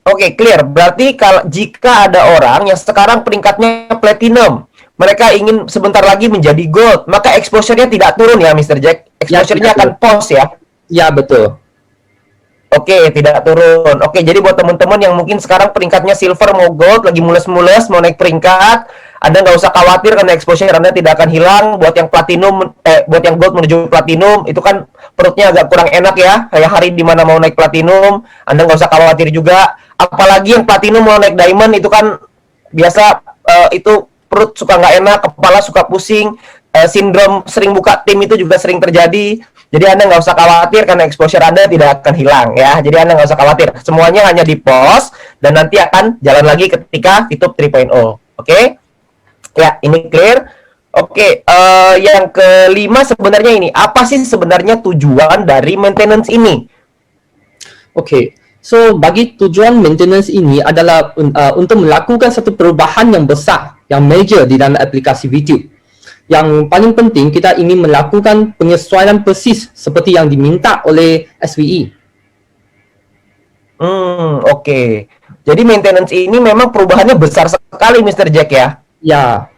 Oke, clear. Berarti kalau jika ada orang yang sekarang peringkatnya platinum, mereka ingin sebentar lagi menjadi gold, maka exposure-nya tidak turun ya, Mr. Jack. Ya, Exposure-nya tidak akan turun. pause ya. Ya, betul. Oke, tidak turun. Oke, jadi buat teman-teman yang mungkin sekarang peringkatnya silver mau gold, lagi mules-mules mau naik peringkat, Anda nggak usah khawatir karena exposure Anda tidak akan hilang. Buat yang platinum, buat yang gold menuju platinum, itu kan perutnya agak kurang enak ya. Kayak hari di mana mau naik platinum, Anda nggak usah khawatir juga. Apalagi yang platinum mau naik diamond, itu kan biasa itu perut suka nggak enak, kepala suka pusing, sindrom sering buka tim itu juga sering terjadi. Jadi Anda nggak usah khawatir karena exposure Anda tidak akan hilang ya. Jadi Anda nggak usah khawatir. Semuanya hanya di pause dan nanti akan jalan lagi ketika VTube 3.0. Oke? Ya, ini clear. Oke, yang kelima sebenarnya ini. Apa sih sebenarnya tujuan dari maintenance ini? Oke. So, bagi tujuan maintenance ini adalah untuk melakukan satu perubahan yang besar, yang major di dalam aplikasi VTube. Yang paling penting, kita ingin melakukan penyesuaian persis seperti yang diminta oleh SWE. Oke. Jadi maintenance ini memang perubahannya besar sekali, Mr. Jack ya? Ya,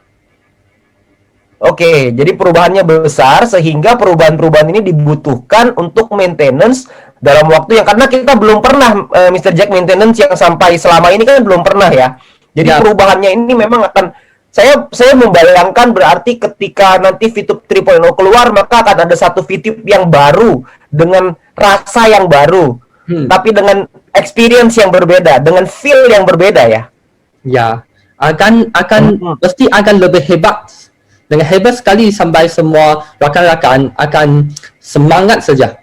Oke, jadi perubahannya besar sehingga perubahan-perubahan ini dibutuhkan untuk maintenance dalam waktu yang karena kita belum pernah Mr. Jack maintenance yang sampai selama ini kan belum pernah ya. Jadi ya, perubahannya ini memang akan saya membayangkan berarti ketika nanti VTube 3.0 keluar maka akan ada satu VTube yang baru dengan rasa yang baru, tapi dengan experience yang berbeda, dengan feel yang berbeda ya. ya. Akan Hmm. pasti akan lebih hebat. Dengan hebat sekali sampai semua rakan-rakan akan semangat saja.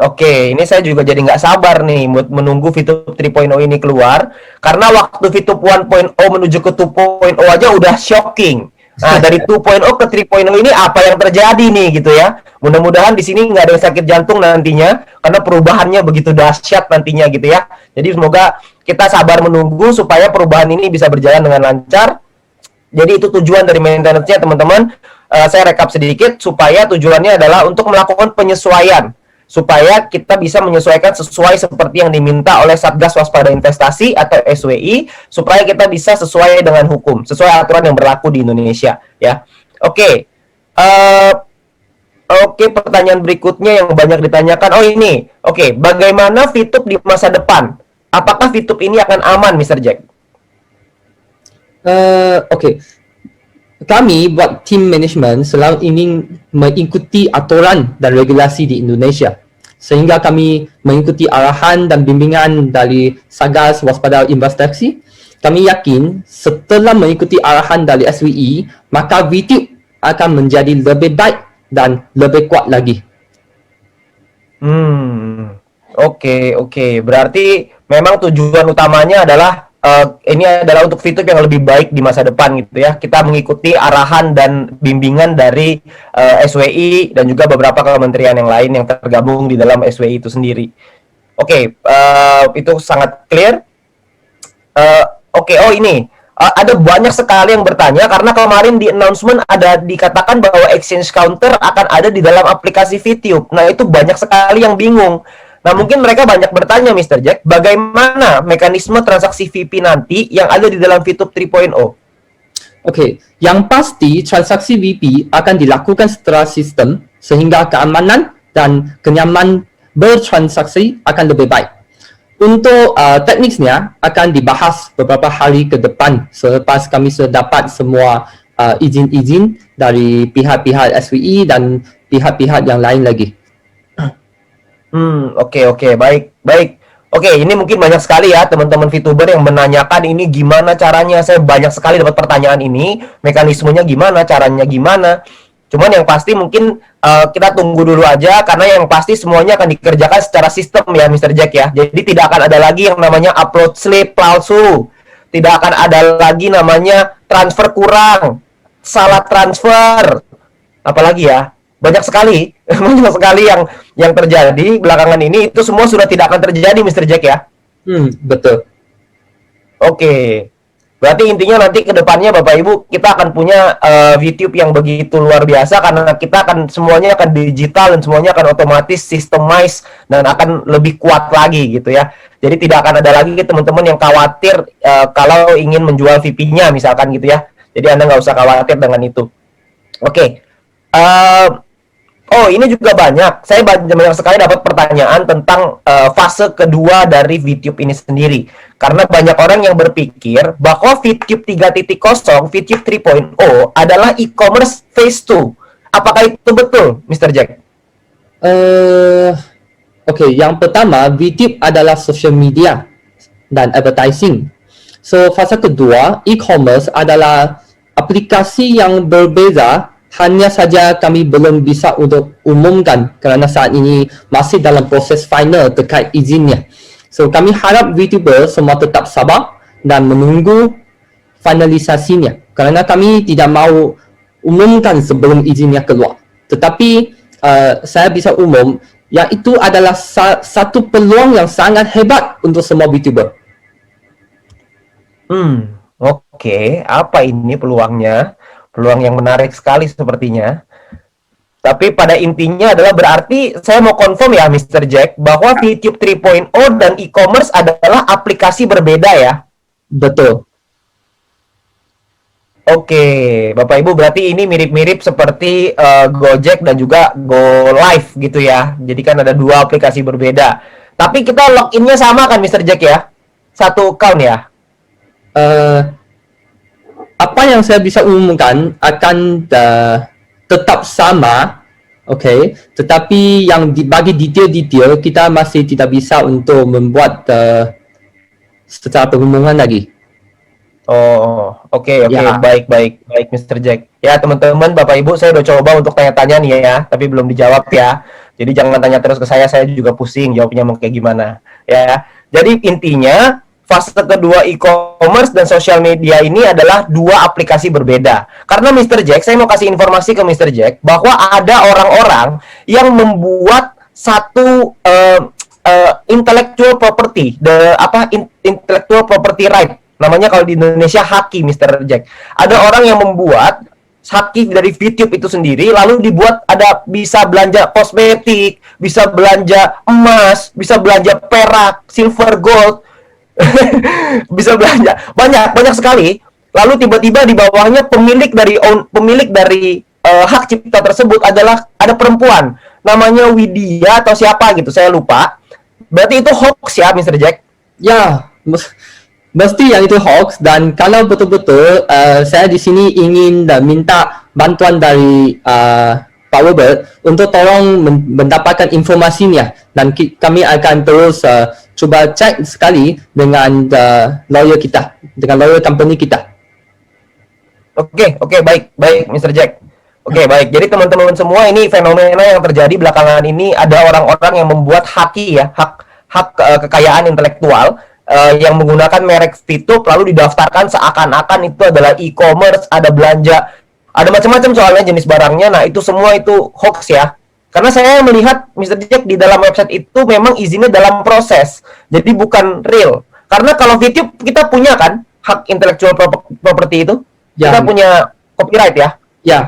Oke. Ini saya juga jadi nggak sabar nih buat menunggu VTube 3.0 ini keluar. Karena waktu VTube 1.0 menuju ke 2.0 aja udah shocking. Nah, dari 2.0 ke 3.0 ini apa yang terjadi nih gitu ya. Mudah-mudahan di sini nggak ada yang sakit jantung nantinya. Karena perubahannya begitu dahsyat nantinya gitu ya. Jadi semoga kita sabar menunggu supaya perubahan ini bisa berjalan dengan lancar. Jadi itu tujuan dari maintenance-nya teman-teman. Saya rekap sedikit supaya tujuannya adalah untuk melakukan penyesuaian supaya kita bisa menyesuaikan sesuai seperti yang diminta oleh Satgas Waspada Investasi atau SWI supaya kita bisa sesuai dengan hukum, sesuai aturan yang berlaku di Indonesia ya. Oke. Oke, pertanyaan berikutnya yang banyak ditanyakan. Oh ini. Oke, bagaimana VTube di masa depan? Apakah VTube ini akan aman, Mr. Jack? Okey. Kami buat team management selalu ingin mengikuti aturan dan regulasi di Indonesia. Sehingga kami mengikuti arahan dan bimbingan dari Satgas Waspada Investasi. Kami yakin setelah mengikuti arahan dari SWE, maka VTube akan menjadi lebih baik dan lebih kuat lagi. Oke. Berarti memang tujuan utamanya adalah ini adalah untuk VTube yang lebih baik di masa depan gitu ya. Kita mengikuti arahan dan bimbingan dari SWI dan juga beberapa kementerian yang lain yang tergabung di dalam SWI itu sendiri. Oke, itu sangat clear. Oke, oh ini ada banyak sekali yang bertanya karena kemarin di announcement ada dikatakan bahwa exchange counter akan ada di dalam aplikasi VTube. Nah, itu banyak sekali yang bingung. Nah, mungkin mereka banyak bertanya, Mr. Jack, bagaimana mekanisme transaksi VP nanti yang ada di dalam VTube 3.0? Okey, yang pasti transaksi VP akan dilakukan secara sistem sehingga keamanan dan kenyamanan bertransaksi akan lebih baik. Untuk tekniknya akan dibahas beberapa hari ke depan selepas kami sudah dapat semua izin-izin dari pihak-pihak SWE dan pihak-pihak yang lain lagi. Oke, baik. Oke, ini mungkin banyak sekali ya teman-teman VTuber yang menanyakan ini gimana caranya. Saya banyak sekali dapat pertanyaan ini, mekanismenya gimana, caranya gimana. Cuman yang pasti mungkin kita tunggu dulu aja karena yang pasti semuanya akan dikerjakan secara sistem ya, Mr. Jack ya. Jadi tidak akan ada lagi yang namanya upload slip palsu. Tidak akan ada lagi namanya transfer kurang, salah transfer. Apalagi ya? Banyak sekali yang terjadi belakangan ini itu semua sudah tidak akan terjadi, Mr. Jack ya. Betul. Oke. Berarti intinya nanti ke depannya Bapak Ibu kita akan punya VTube yang begitu luar biasa karena kita akan semuanya akan digital dan semuanya akan otomatis systemize dan akan lebih kuat lagi gitu ya. Jadi tidak akan ada lagi teman-teman yang khawatir kalau ingin menjual VP-nya misalkan gitu ya. Jadi Anda nggak usah khawatir dengan itu. Oke. Oh, ini juga banyak. Saya banyak sekali dapat pertanyaan tentang fase kedua dari VTube ini sendiri. Karena banyak orang yang berpikir bahwa VTube 3.0, VTube 3.0 adalah e-commerce phase 2. Apakah itu betul, Mr. Jack? Oke, yang pertama, VTube adalah social media dan advertising. So, fase kedua, e-commerce adalah aplikasi yang berbeza, hanya saja kami belum bisa untuk umumkan kerana saat ini masih dalam proses final terkait izinnya. So, kami harap VTuber semua tetap sabar dan menunggu finalisasinya kerana kami tidak mahu umumkan sebelum izinnya keluar. Tetapi saya bisa umum yang itu adalah satu peluang yang sangat hebat untuk semua VTuber. Oke. Apa ini peluangnya? Peluang yang menarik sekali sepertinya. Tapi pada intinya adalah berarti saya mau confirm ya Mr. Jack bahwa VTube 3.0 dan e-commerce adalah aplikasi berbeda ya. Betul. Oke, Bapak Ibu berarti ini mirip-mirip seperti Gojek dan juga Go Live gitu ya. Jadi kan ada dua aplikasi berbeda. Tapi kita loginnya sama kan Mr. Jack ya? Satu account ya? Apa yang saya bisa umumkan akan tetap sama, okay? Tetapi yang bagi detail-detail kita masih tidak bisa untuk membuat secara pengumuman lagi. Oh, oke, Ya. baik, Mr. Jack. Ya, teman-teman, Bapak Ibu, saya udah coba untuk tanya-tanya nih ya, tapi belum dijawab ya. Jadi jangan tanya terus ke saya juga pusing jawabnya mau kayak gimana. Ya, jadi intinya fase kedua e-commerce dan sosial media ini adalah dua aplikasi berbeda. Karena Mr. Jack, saya mau kasih informasi ke Mr. Jack bahwa ada orang-orang yang membuat satu intellectual property, intellectual property right. Namanya kalau di Indonesia haki, Mr. Jack. Ada orang yang membuat haki dari VTube itu sendiri, lalu dibuat ada bisa belanja kosmetik, bisa belanja emas, bisa belanja perak, silver, gold, bisa belanja banyak sekali. Lalu tiba-tiba di bawahnya pemilik dari hak cipta tersebut adalah ada perempuan, namanya Widya atau siapa gitu, saya lupa. Berarti itu hoax ya, Mr. Jack? Ya, mesti yang itu hoax, dan kalau betul-betul saya di sini ingin minta bantuan dari Pak Robert untuk tolong mendapatkan informasinya, dan kami akan terus cuba cek sekali dengan lawyer kita, dengan lawyer company kita. Oke, baik, Mr. Jack. Oke, baik. Jadi teman-teman semua, ini fenomena yang terjadi belakangan ini, ada orang-orang yang membuat haki ya, hak kekayaan intelektual yang menggunakan merek VTube lalu didaftarkan seakan-akan itu adalah e-commerce, ada belanja, ada macam-macam soalnya jenis barangnya. Nah, itu semua itu hoax ya. Karena saya melihat Mr. Jack di dalam website itu memang izinnya dalam proses. Jadi bukan real. Karena kalau VTube kita punya kan hak intellectual property itu. Ya. Kita punya copyright ya. Ya.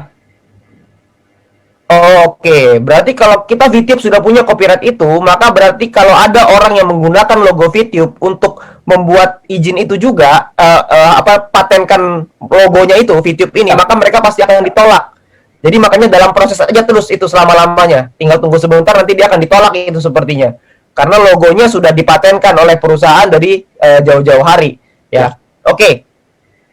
Oke, berarti kalau kita VTube sudah punya copyright itu, maka berarti kalau ada orang yang menggunakan logo VTube untuk membuat izin itu juga, patenkan logonya itu VTube ini, maka mereka pasti akan ditolak. Jadi makanya dalam proses aja terus itu selama-lamanya. Tinggal tunggu sebentar, nanti dia akan ditolak itu sepertinya. Karena logonya sudah dipatenkan oleh perusahaan dari jauh-jauh hari. Ya, oke.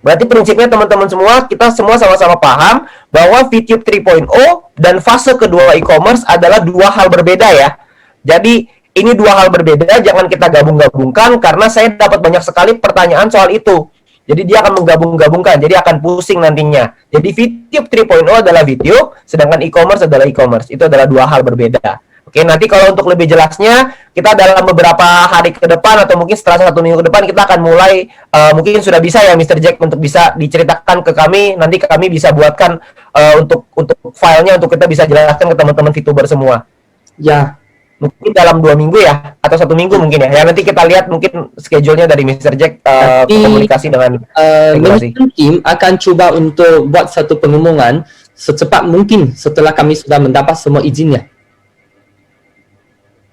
Berarti prinsipnya teman-teman semua, kita semua sama-sama paham bahwa VTube 3.0 dan fase kedua e-commerce adalah dua hal berbeda ya. Jadi ini dua hal berbeda, jangan kita gabung-gabungkan karena saya dapat banyak sekali pertanyaan soal itu. Jadi dia akan menggabung-gabungkan, jadi akan pusing nantinya. Jadi VTube 3.0 adalah VTube, sedangkan e-commerce adalah e-commerce. Itu adalah dua hal berbeda. Oke, nanti kalau untuk lebih jelasnya, kita dalam beberapa hari ke depan atau mungkin setelah 1 minggu ke depan, kita akan mulai, mungkin sudah bisa ya Mr. Jack untuk bisa diceritakan ke kami, nanti kami bisa buatkan untuk filenya untuk kita bisa jelaskan ke teman-teman VTuber semua. Ya, mungkin dalam 2 minggu ya, atau 1 minggu mungkin ya. Nanti kita lihat mungkin schedule-nya dari Mr. Jack komunikasi dengan regulasi. Management team akan cuba untuk buat satu pengumuman secepat mungkin setelah kami sudah mendapat semua izinnya.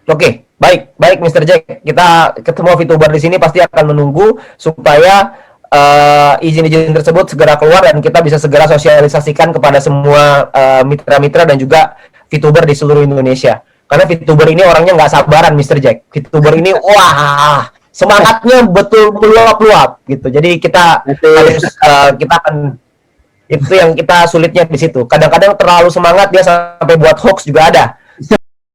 Oke, baik Mr. Jack. Kita ketemu VTuber di sini pasti akan menunggu supaya izin-izin tersebut segera keluar dan kita bisa segera sosialisasikan kepada semua mitra-mitra dan juga VTuber di seluruh Indonesia. Karena VTuber ini orangnya nggak sabaran, Mr. Jack. VTuber ini, wah, semangatnya betul meluap-luap gitu. Jadi kita harus kita akan, itu yang kita sulitnya di situ. Kadang-kadang terlalu semangat dia sampai buat hoax juga ada.